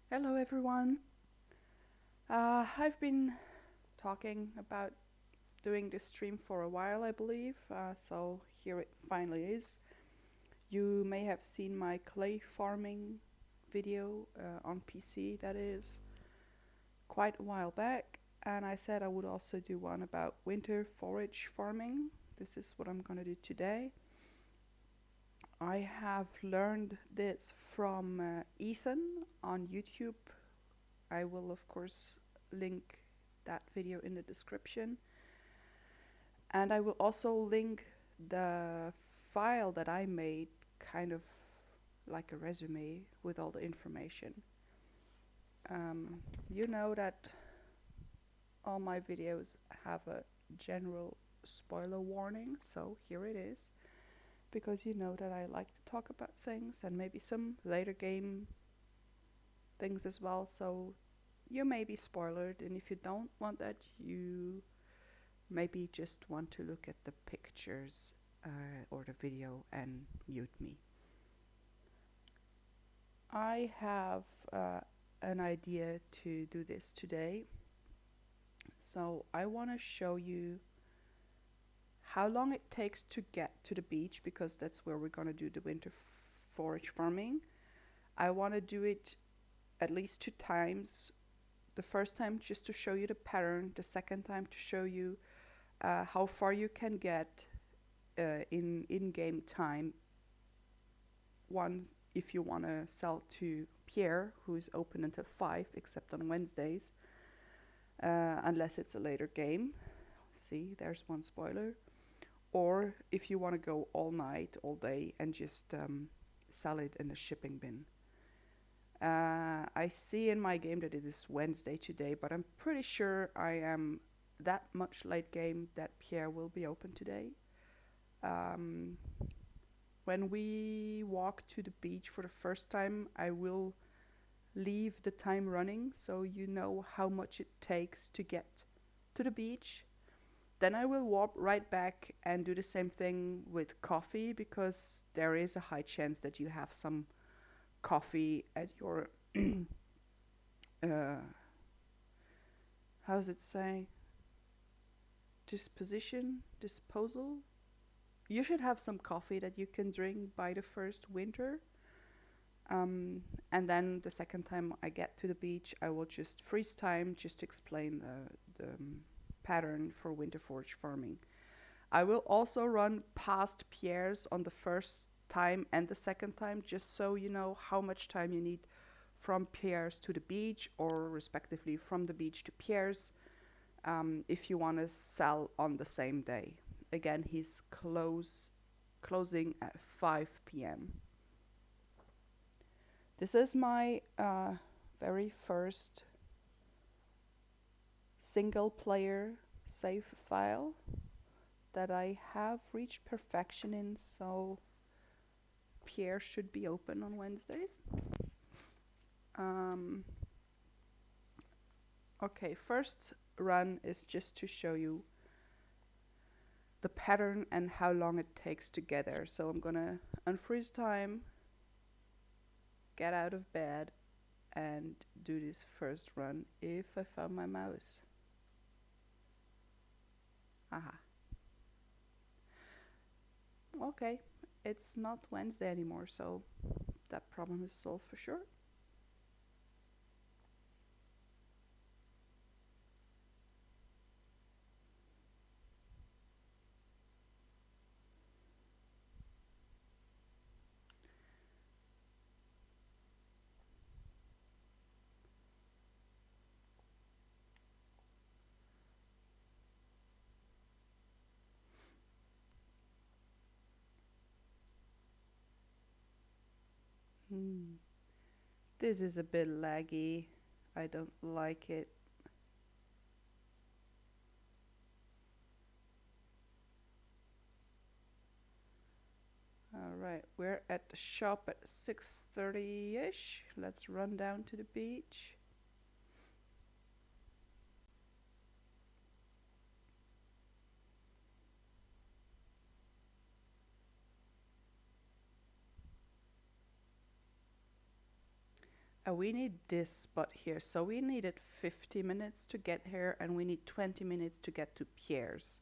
Hello, everyone. I've been talking about doing this stream for a while, I believe, so here it finally is. You may have seen my clay farming video on PC, that is, quite a while back, and I said I would also do one about winter forage farming. This is what I'm gonna do today. I have learned this from Ethan on YouTube. I will, of course, link that video in the description. And I will also link the file that I made, kind of like a resume with all the information. You know that all my videos have a general spoiler warning, so here it is. Because you know that I like to talk about things and maybe some later game things as well, so you may be spoiled, and if you don't want that, you maybe just want to look at the pictures or the video and mute me. I have an idea to do this today. So I want to show you how long it takes to get to the beach, because that's where we're going to do the winter forage farming. I want to do it at least 2 times. The first time just to show you the pattern, the second time to show you how far you can get in in-game time. One, if you want to sell to Pierre, who's open until 5, except on Wednesdays, unless it's a later game. See, there's one spoiler. Or if you want to go all night, all day, and just sell it in a shipping bin. I see in my game that it is Wednesday today, but I'm pretty sure I am that much late game that Pierre will be open today. When we walk to the beach for the first time, I will leave the time running so you know how much it takes to get to the beach. Then I will walk right back and do the same thing with coffee, because there is a high chance that you have some coffee at your how does it say, disposal. You should have some coffee that you can drink by the first winter. And then the second time I get to the beach, I will just freeze time just to explain the pattern for winter forage farming. I will also run past Pierre's on the first time and the second time, just so you know how much time you need from Pierre's to the beach, or respectively from the beach to Pierre's, if you want to sell on the same day. Again, he's closing at 5 p.m. This is my very first single player save file that I have reached perfection in, so Pierre should be open on Wednesdays. Okay, first run is just to show you the pattern and how long it takes to get there. So I'm gonna unfreeze time, get out of bed, and do this first run if I found my mouse. Aha. Okay, it's not Wednesday anymore, so that problem is solved for sure. This is a bit laggy. I don't like it. Alright, we're at the shop at 6:30ish. Let's run down to the beach. We need this spot here. So we needed 50 minutes to get here, and we need 20 minutes to get to Pierre's.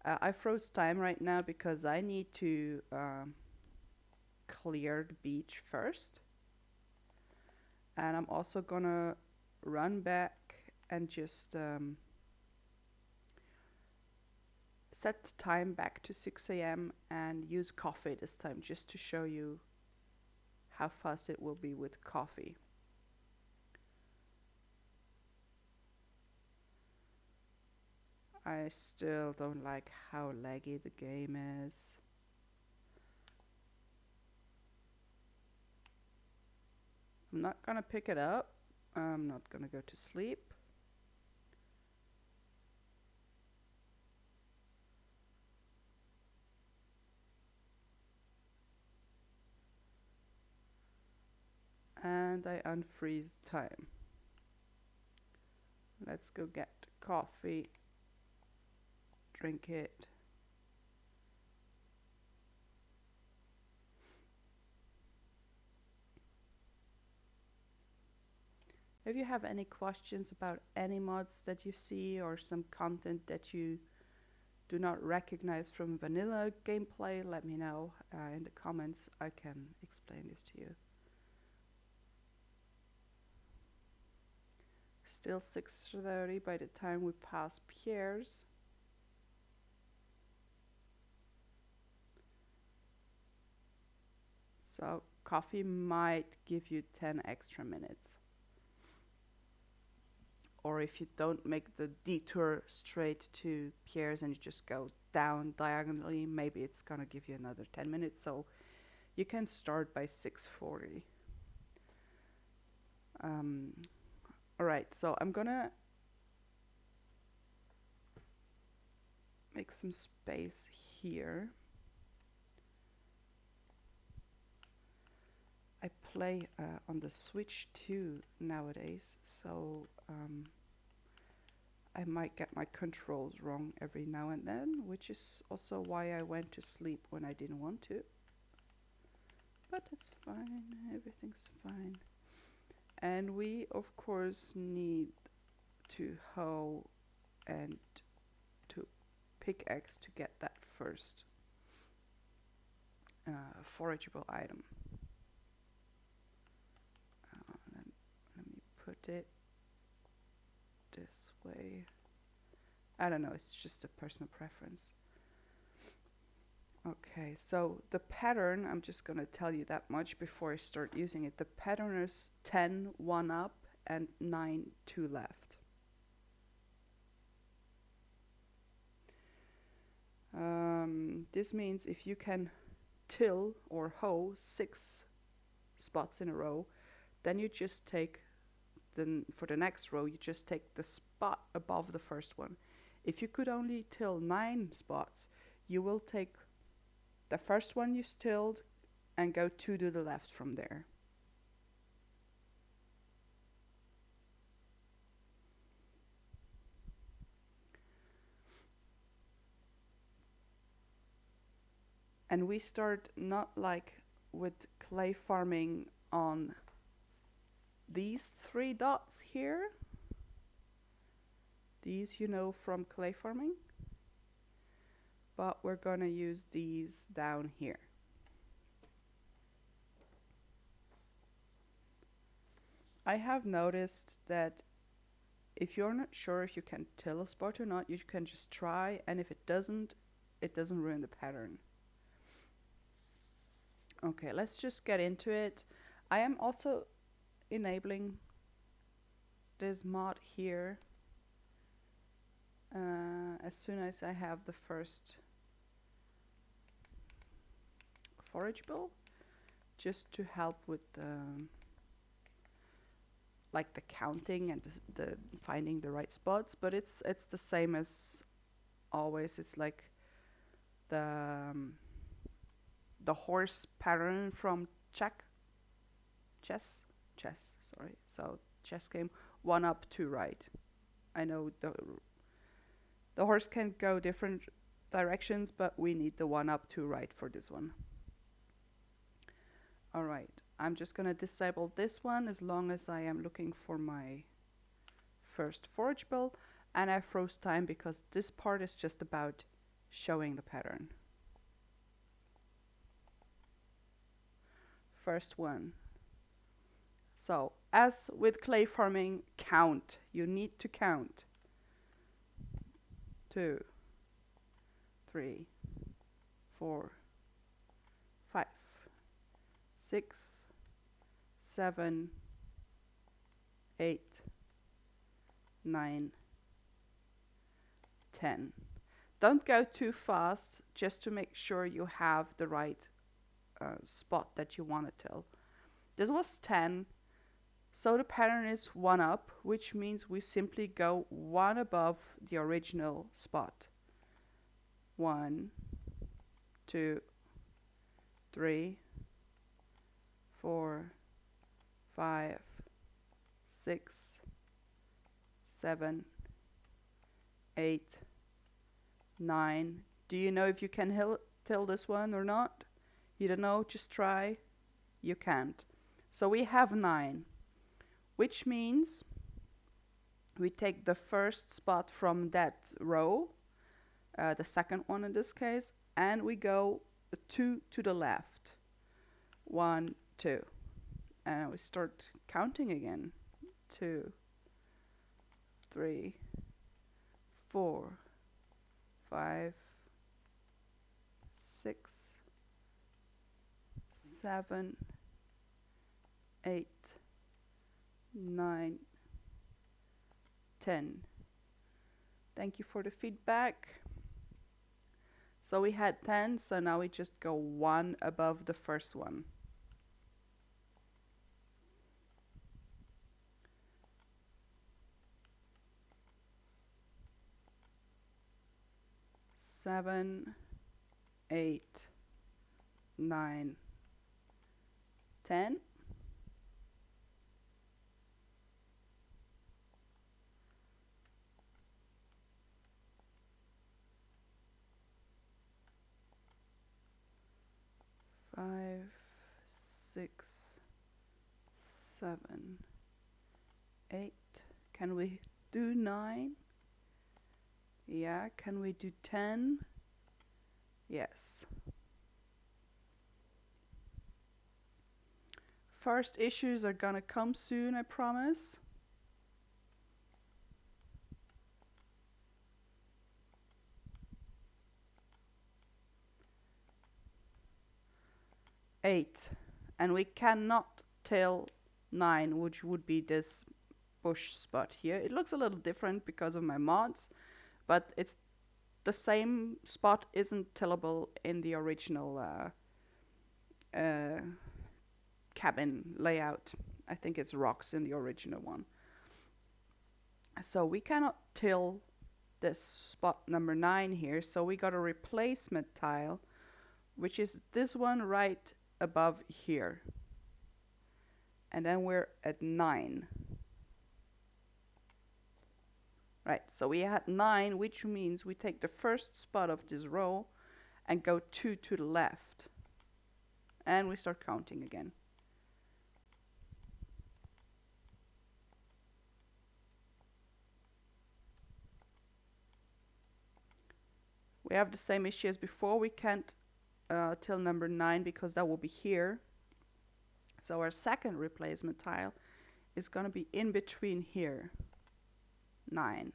I froze time right now because I need to clear the beach first. And I'm also gonna run back and just set time back to 6 a.m. and use coffee this time just to show you how fast it will be with coffee. I still don't like how laggy the game is. I'm not gonna pick it up. I'm not gonna go to sleep. And I unfreeze time. Let's go get coffee. Drink it. If you have any questions about any mods that you see or some content that you do not recognize from vanilla gameplay, let me know in the comments. I can explain this to you. Still 6:30 by the time we pass Pierre's. So coffee might give you 10 extra minutes. Or if you don't make the detour straight to Pierre's and you just go down diagonally, maybe it's gonna give you another 10 minutes. So you can start by 6:40. Alright, so I'm gonna make some space here. I play on the Switch too nowadays, so I might get my controls wrong every now and then, which is also why I went to sleep when I didn't want to. But it's fine, everything's fine. And we of course need to hoe and to pickaxe to get that first forageable item. Let me put it this way. I don't know, it's just a personal preference. Okay, so the pattern, I'm just gonna tell you that much before I start using it. The pattern is 10, 1 up, and 9, 2 left. This means if you can till or hoe 6 spots in a row, then you just take, for the next row, you just take the spot above the first one. If you could only till 9 spots, you will take the first one you tilled and go 2 to the left from there. And we start not like with clay farming on these 3 dots here. These you know from clay farming. But we're gonna use these down here. I have noticed that if you're not sure if you can till a spot or not, you can just try, and if it doesn't ruin the pattern. Okay, let's just get into it. I am also enabling this mod here as soon as I have the first forageable, just to help with like the counting and the finding the right spots. But it's the same as always. It's like the horse pattern from chess. Sorry. So chess game, 1 up, 2 right. I know the horse can go different directions, but we need the 1 up, 2 right for this one. All right. I'm just gonna disable this one as long as I am looking for my first forage bill, and I froze time because this part is just about showing the pattern. First one. So, as with clay farming, count. You need to count. 2, 3, 4, 5, 6, 7, 8, 9, 10. Don't go too fast, just to make sure you have the right spot that you want to till. This was 10, so the pattern is 1 up, which means we simply go 1 above the original spot. 1, 2, 3, 4, 5, 6, 7, 8, 9. Do you know if you can till this one or not? You don't know, just try. You can't. So we have 9, which means we take the first spot from that row, the second one in this case, and we go 2 to the left. 1, 2. And we start counting again. 2, 3, 4, 5, 6, 7, 8, 9, 10. Thank you for the feedback. So we had 10, so now we just go 1 above the first one. Seven, 8, 9, 10. Five, 6, 7, 8. Can we do 9? Yeah. Can we do 10? Yes. First issues are gonna come soon, I promise. Eight. And we cannot till 9, which would be this bush spot here. It looks a little different because of my mods, but it's the same spot isn't tillable in the original cabin layout. I think it's rocks in the original one. So we cannot till this spot number 9 here, so we got a replacement tile, which is this one right above here. And then we're at 9. Right, so we had 9, which means we take the first spot of this row and go 2 to the left. And we start counting again. We have the same issue as before. We can't till number 9 because that will be here. So our second replacement tile is going to be in between here. 9.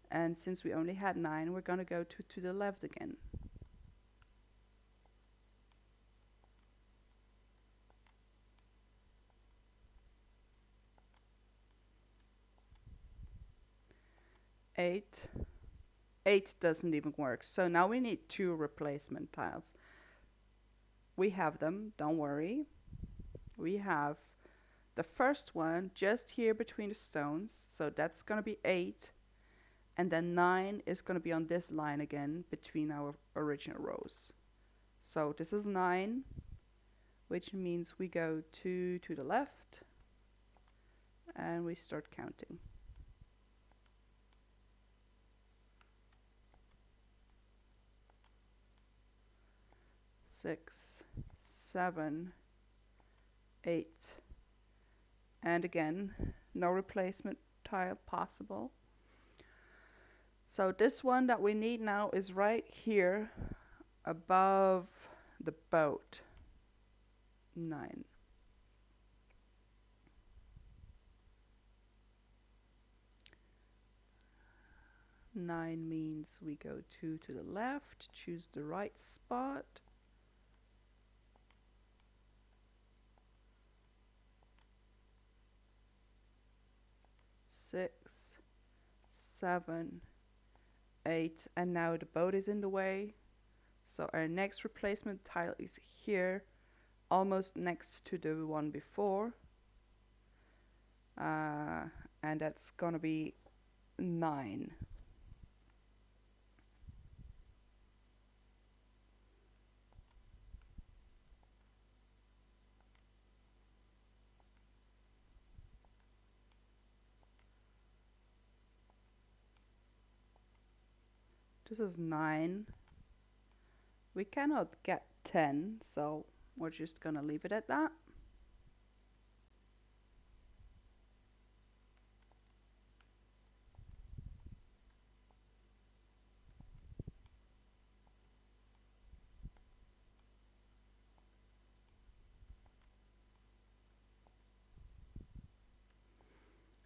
And since we only had 9, we're going to go to the left again. Eight. 8 doesn't even work. So now we need 2 replacement tiles. We have them, don't worry. We have the first one just here between the stones. So that's going to be 8. And then 9 is going to be on this line again between our original rows. So this is 9, which means we go 2 to the left. And we start counting. 6, 7, 8. And again, no replacement tile possible. So this one that we need now is right here above the boat. 9. Nine means we go 2 to the left, choose the right spot. Six, 7, 8, and now the boat is in the way. So our next replacement tile is here, almost next to the one before. And that's gonna be 9. This is 9. We cannot get 10, so we're just gonna leave it at that.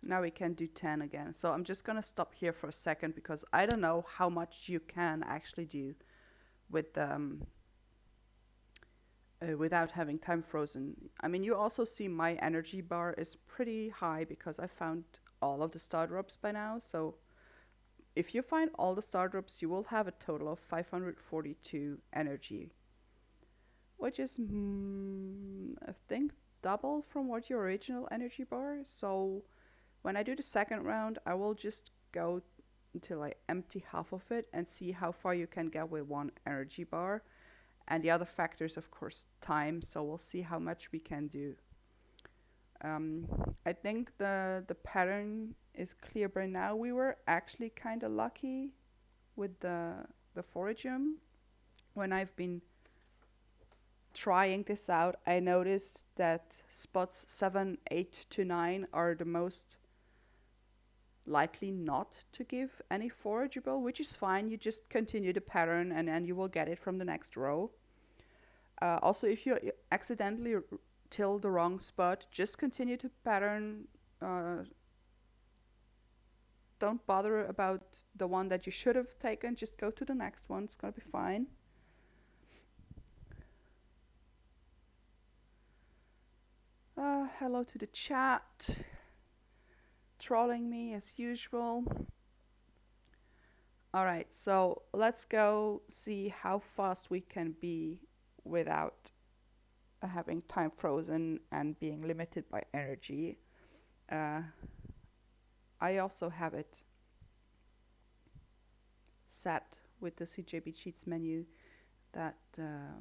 Now we can do 10 again. So I'm just gonna stop here for a second because I don't know how much you can actually do with without having time frozen. I mean, you also see my energy bar is pretty high because I found all of the star drops by now. So if you find all the star drops, you will have a total of 542 energy, which is, I think, double from what your original energy bar. So when I do the second round, I will just go until I empty half of it and see how far you can get with one energy bar. And the other factor is, of course, time. So we'll see how much we can do. I think the pattern is clear by now. We were actually kind of lucky with the Foragium. When I've been trying this out, I noticed that spots 7, 8 to 9 are the most likely not to give any forageable, which is fine. You just continue the pattern and then you will get it from the next row. Also, if you accidentally till the wrong spot, just continue to pattern. Don't bother about the one that you should have taken. Just go to the next one. It's gonna be fine. Hello to the chat. Trolling me as usual. Alright, so let's go see how fast we can be without having time frozen and being limited by energy. I also have it set with the CJB Cheats menu that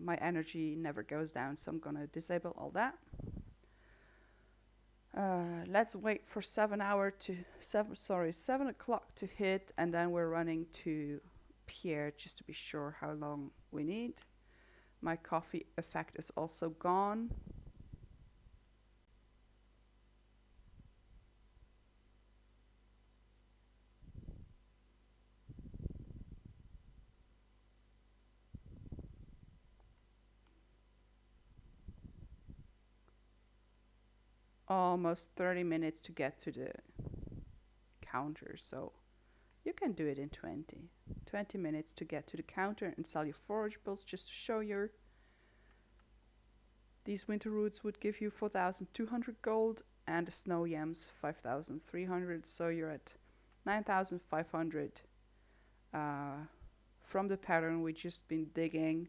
my energy never goes down, so I'm gonna disable all that. Let's wait for 7 o'clock to hit, and then we're running to Pierre just to be sure how long we need. My coffee effect is also gone. Almost 30 minutes to get to the counter, so you can do it in 20 minutes to get to the counter and sell your forageables. Just to show you, these winter roots would give you 4,200 gold and the snow yams 5,300, so you're at 9,500 from the pattern we've just been digging.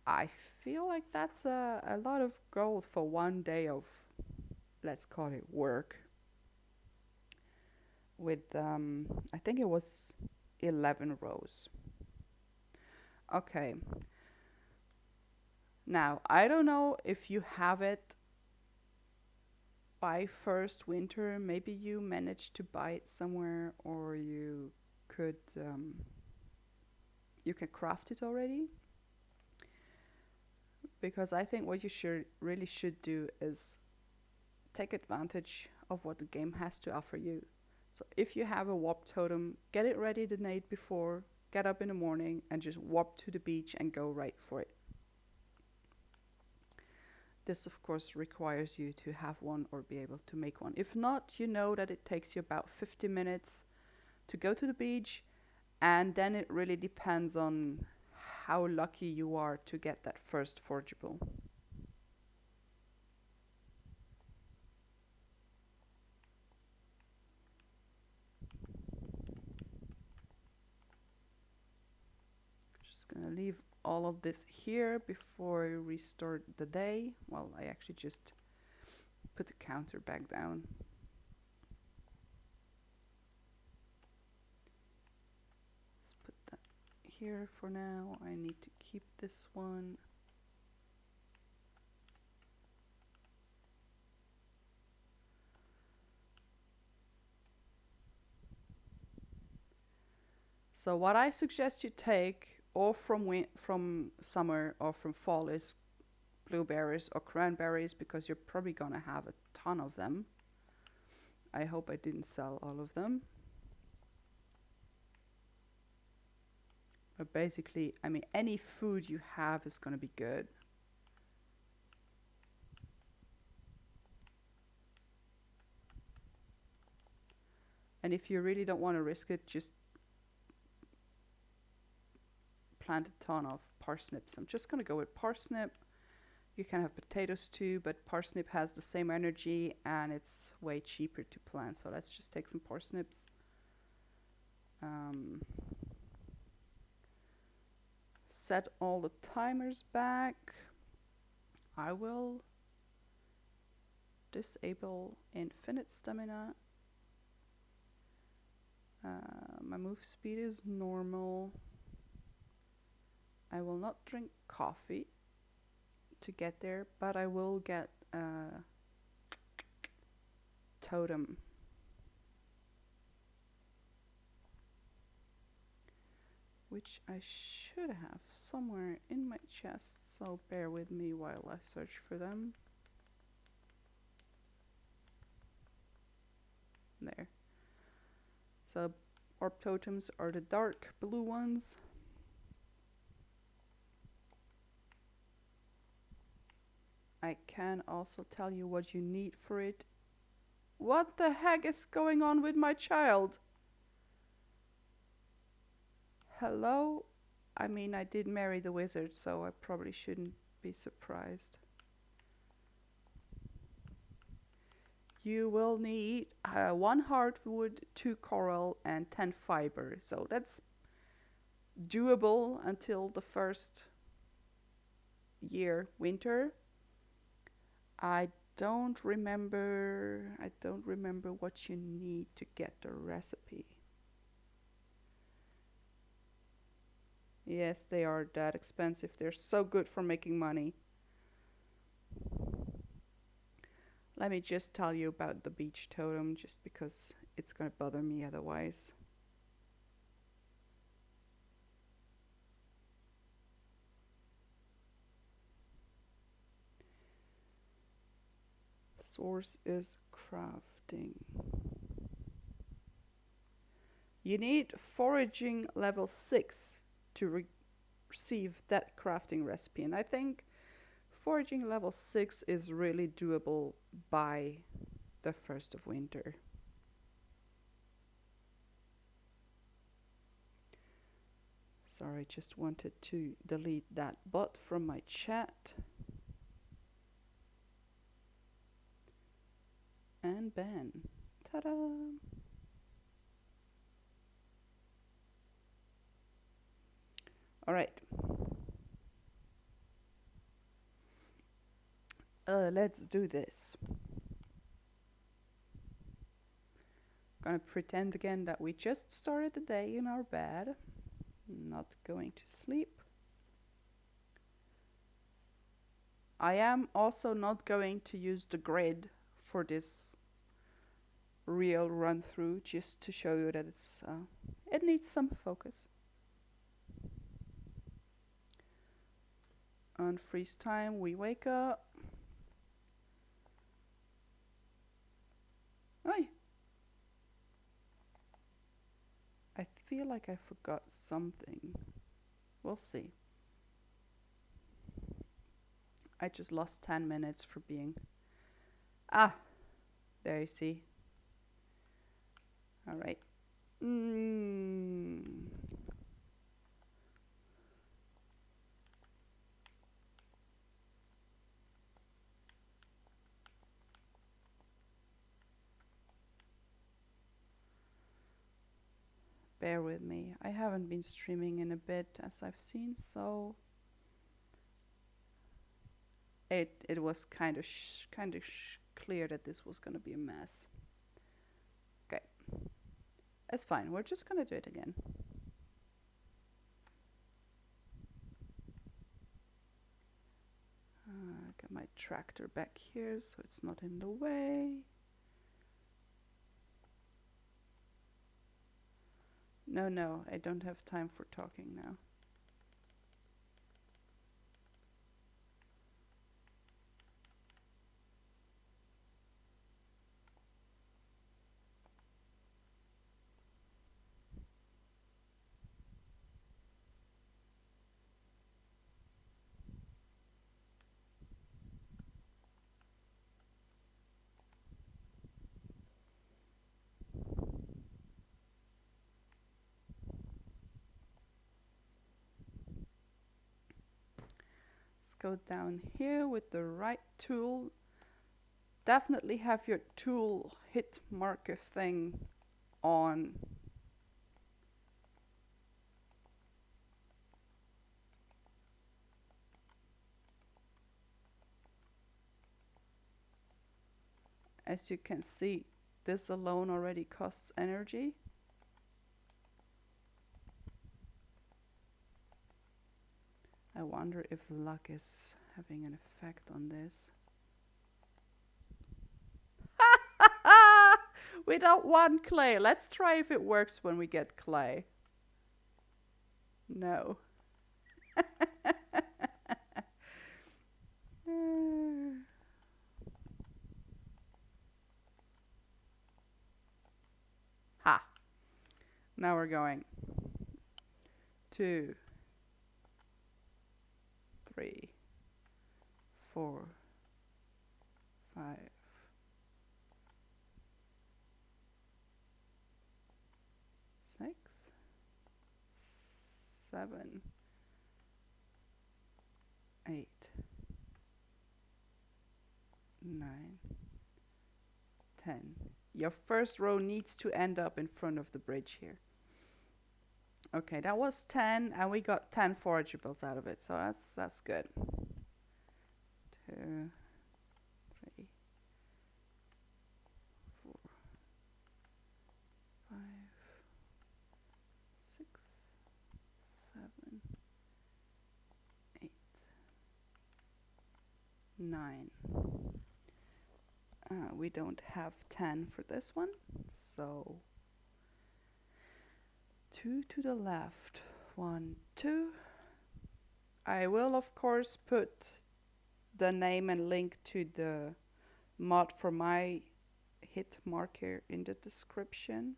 I feel like that's a lot of gold for one day of, let's call it, work. With, I think it was 11 rows. Okay. Now, I don't know if you have it by first winter. Maybe you managed to buy it somewhere, or you could, you can craft it already. because I think what you really should do is take advantage of what the game has to offer you. So if you have a warp totem, get it ready the night before, get up in the morning and just warp to the beach and go right for it. This of course requires you to have one or be able to make one. If not, you know that it takes you about 50 minutes to go to the beach, and then it really depends on how lucky you are to get that first forageable. Just gonna leave all of this here before I restart the day. Well, I actually just put the counter back down. Let's put that here for now. I need to keep this one. So what I suggest you take, or from summer or from fall, is blueberries or cranberries, because you're probably gonna have a ton of them. I hope I didn't sell all of them. But basically, I mean, any food you have is gonna be good. And if you really don't want to risk it, just plant a ton of parsnips. I'm just gonna go with parsnip. You can have potatoes too, but parsnip has the same energy and it's way cheaper to plant. So let's just take some parsnips. Set all the timers back. I will disable infinite stamina. My move speed is normal. I will not drink coffee to get there, but I will get a totem. Which I should have somewhere in my chest, so bear with me while I search for them. There. So orb totems are the dark blue ones. I can also tell you what you need for it. What the heck is going on with my child? Hello? I mean, I did marry the wizard, so I probably shouldn't be surprised. You will need 1 hardwood, 2 coral, and 10 fiber. So that's doable until the first year, winter. I don't remember what you need to get the recipe. Yes, they are that expensive. They're so good for making money. Let me just tell you about the beach totem, just because it's gonna bother me otherwise. Source is crafting. You need foraging level 6 to receive that crafting recipe, and I think foraging level 6 is really doable by the 1st of winter. Sorry, just wanted to delete that bot from my chat. And ban. Ta-da! All right. Let's do this. Gonna pretend again that we just started the day in our bed. Not going to sleep. I am also not going to use the grid for this real run through, just to show you that it needs some focus. On freeze time, we wake up. Oi! I feel like I forgot something. We'll see. I just lost 10 minutes for being... Ah! There you see. Alright. Bear with me. I haven't been streaming in a bit, as I've seen, so... It was kind of clear that this was gonna be a mess. Okay. It's fine. We're just gonna do it again. Get my tractor back here so it's not in the way. No, I don't have time for talking now. Let's go down here with the right tool. Definitely have your tool hit marker thing on. As you can see, this alone already costs energy. I wonder if luck is having an effect on this. We don't want clay. Let's try if it works when we get clay. No. Ha. Now we're going. 2, 3, 4, 5, 6, 7, 8, 9, 10. Your first row needs to end up in front of the bridge here. Okay, that was 10, and we got 10 forageables out of it, so that's good. 2, 3, 4, 5, 6, 7, 8, 9. We don't have 10 for this one, so 2 to the left, 1, 2. I will of course put the name and link to the mod for my hit marker in the description.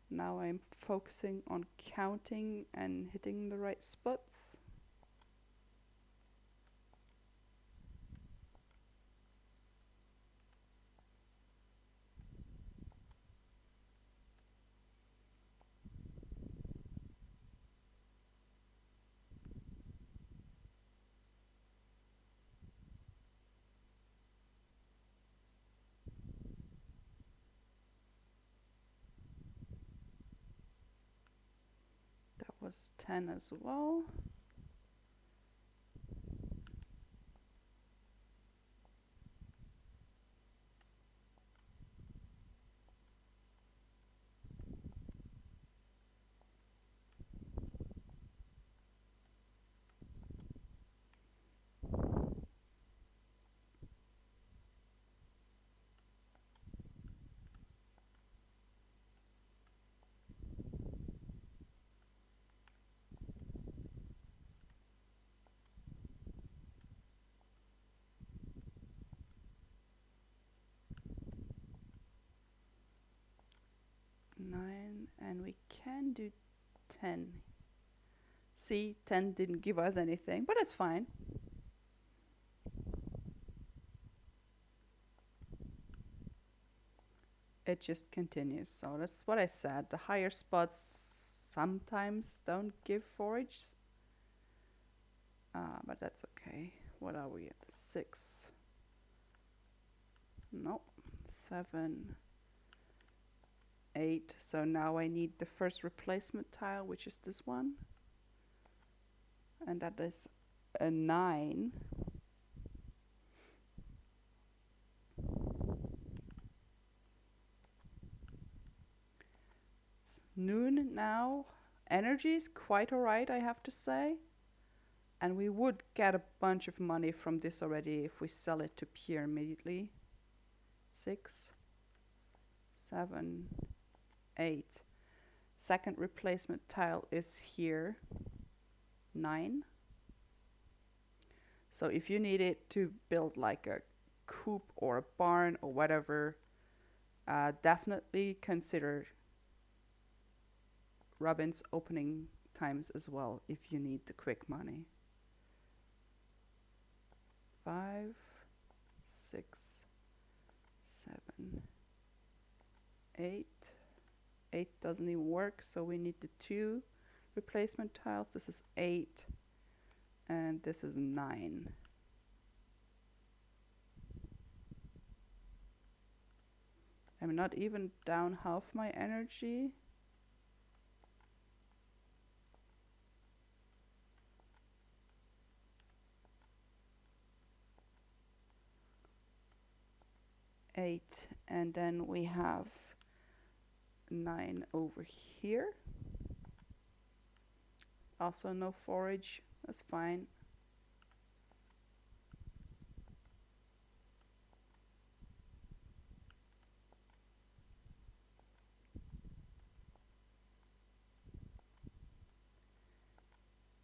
Now I'm focusing on counting and hitting the right spots. That was 10 as well. can do 10. See, 10 didn't give us anything, but it's fine. It just continues. So that's what I said. The higher spots sometimes don't give forage. But that's okay. What are we at? 6. Nope. 7. 8. So now I need the first replacement tile, which is this one. And that is a 9. It's noon now. Energy is quite alright, I have to say. And we would get a bunch of money from this already if we sell it to Pierre immediately. 6, 7, 8. Second replacement tile is here. 9. So if you need it to build like a coop or a barn or whatever, definitely consider Robin's opening times as well if you need the quick money. 5, 6, 7, 8. 8 doesn't even work, so we need the 2 replacement tiles. This is 8 and this is 9. I'm not even down half my energy. Eight, and then we have 9 over here. Also no forage, that's fine.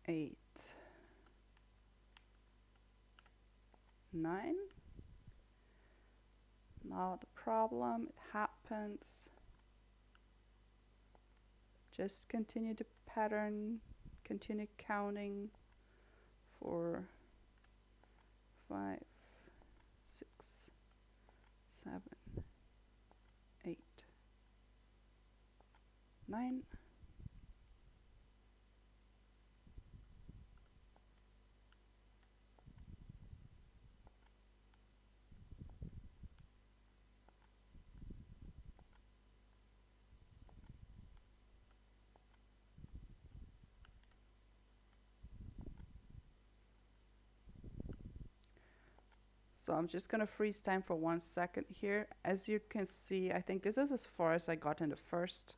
Eight, 9. Not a problem, it happens. Just continue the pattern, continue counting for 5, 6, 7, 8, 9. So I'm just gonna freeze time for 1 second here. As you can see, I think this is as far as I got in the first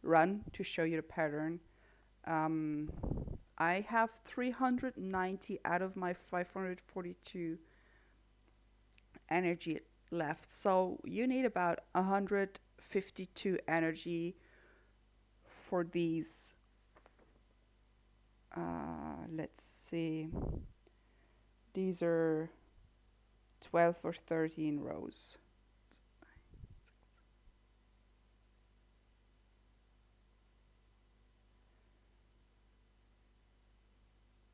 run to show you the pattern. I have 390 out of my 542 energy left. So you need about 152 energy for these. Let's see. These are 12 or 13 rows.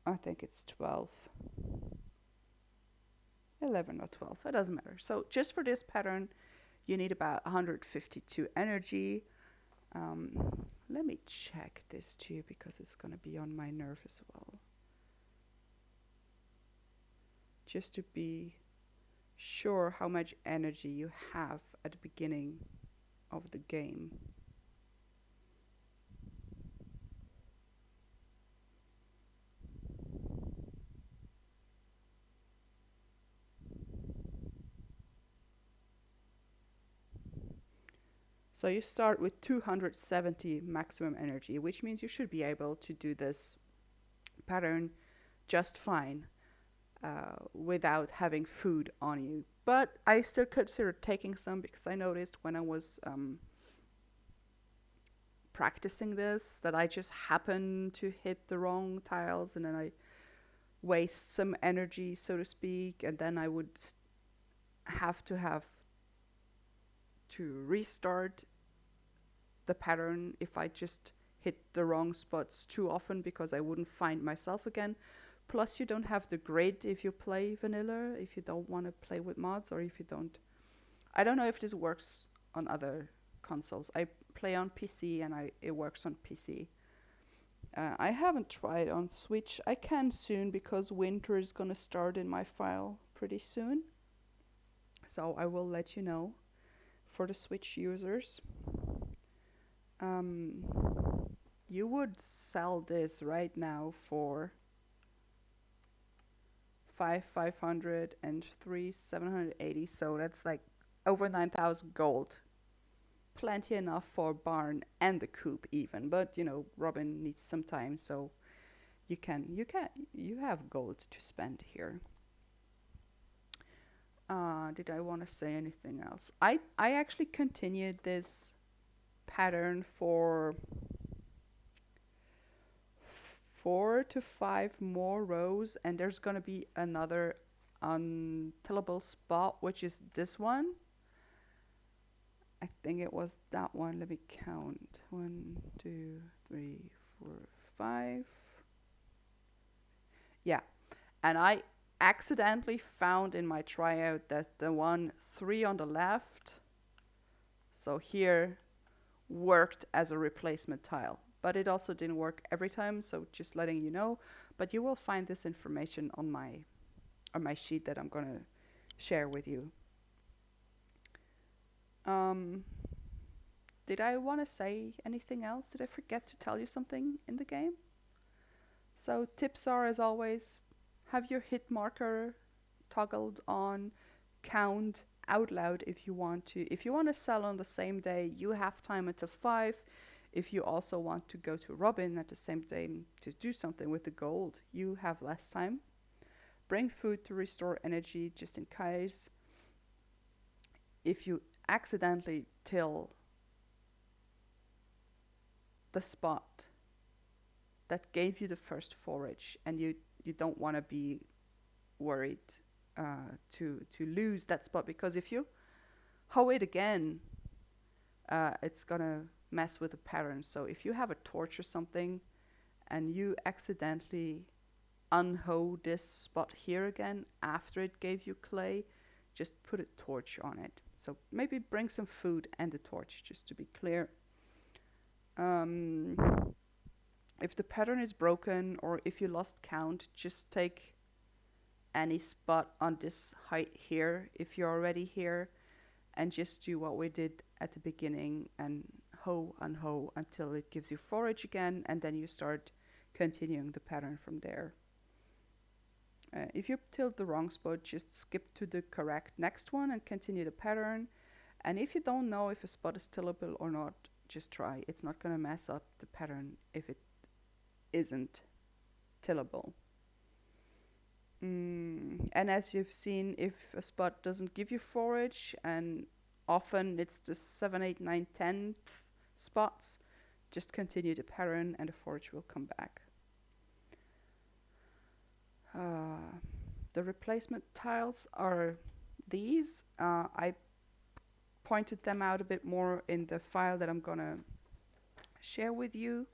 I think it's 12. 11 or 12, it doesn't matter. So just for this pattern, you need about 152 energy. Let me check this too, because it's going to be on my nerve as well. Just to be sure how much energy you have at the beginning of the game. So you start with 270 maximum energy, which means you should be able to do this pattern just fine without having food on you. But I still consider taking some, because I noticed when I was practicing this that I just happen to hit the wrong tiles, and then I waste some energy, so to speak, and then I would have to restart the pattern if I just hit the wrong spots too often, because I wouldn't find myself again. Plus, you don't have the grid if you play vanilla, if you don't want to play with mods, or if you don't. I don't know if this works on other consoles. I play on PC and it works on PC. I haven't tried on Switch. I can soon because winter is gonna start in my file pretty soon. So I will let you know for the Switch users. Um, you would sell this right now for 500 and 780. So that's like over 9,000 gold. Plenty enough for barn and the coop even. But you know, Robin needs some time, so you have gold to spend here. Did I want to say anything else? I actually continued this pattern for 4 to 5 more rows, and there's gonna be another untillable spot, which is this one. I think it was that one. Let me count. 1, 2, 3, 4, 5. Yeah, and I accidentally found in my tryout that the 3 on the left, so here, worked as a replacement tile. But it also didn't work every time, so just letting you know. But you will find this information on my sheet that I'm gonna share with you. Did I want to say anything else? Did I forget to tell you something in the game? So tips are, as always, have your hit marker toggled on, count out loud if you want to. If you want to sell on the same day, you have time until 5. If you also want to go to Robin at the same time to do something with the gold, you have less time. Bring food to restore energy just in case. If you accidentally till the spot that gave you the first forage, and you don't want to be worried to lose that spot, because if you hoe it again, it's gonna mess with the pattern. So if you have a torch or something and you accidentally unhoe this spot here again after it gave you clay, just put a torch on it. So maybe bring some food and a torch, just to be clear. If the pattern is broken or if you lost count, just take any spot on this height here if you're already here, and just do what we did at the beginning and hoe and hoe until it gives you forage again, and then you start continuing the pattern from there. If you tilled the wrong spot, just skip to the correct next one and continue the pattern. And if you don't know if a spot is tillable or not, just try. It's not going to mess up the pattern if it isn't tillable. And as you've seen, if a spot doesn't give you forage, and often it's the 7, 8, 9, 10th spots, just continue the pattern and the forage will come back. The replacement tiles are these. I pointed them out a bit more in the file that I'm gonna share with you.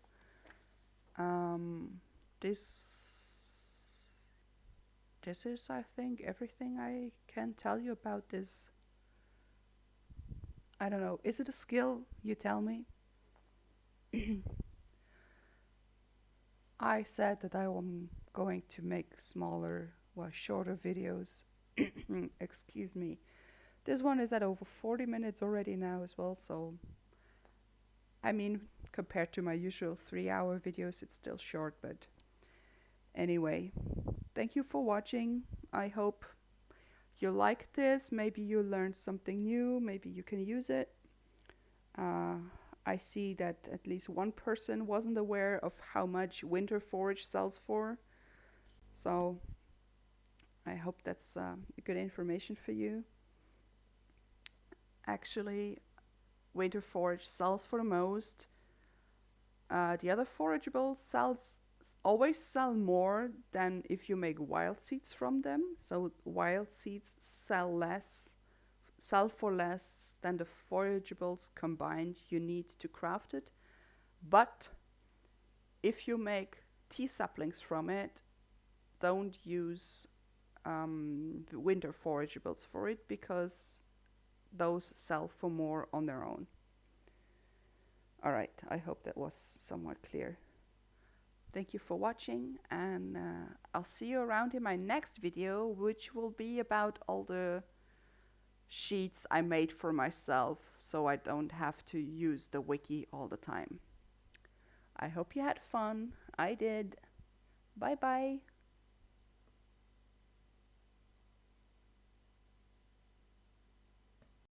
This is, I think, everything I can tell you about this. I don't know. Is it a skill? You tell me. I said that I am going to make smaller, shorter videos. Excuse me. This one is at over 40 minutes already now as well, so I mean, compared to my usual 3-hour videos, it's still short, but anyway, thank you for watching. I hope you liked this. Maybe you learned something new. Maybe you can use it. I see that at least one person wasn't aware of how much winter forage sells for. So I hope that's good information for you. Actually, winter forage sells for the most. The other forageables always sell more than if you make wild seeds from them. So wild seeds sell less sell for less than the forageables combined you need to craft it. But if you make tea saplings from it, don't use winter forageables for it, because those sell for more on their own. Alright, I hope that was somewhat clear. Thank you for watching, and I'll see you around in my next video, which will be about all the sheets I made for myself, so I don't have to use the wiki all the time. I hope you had fun. I did. Bye bye.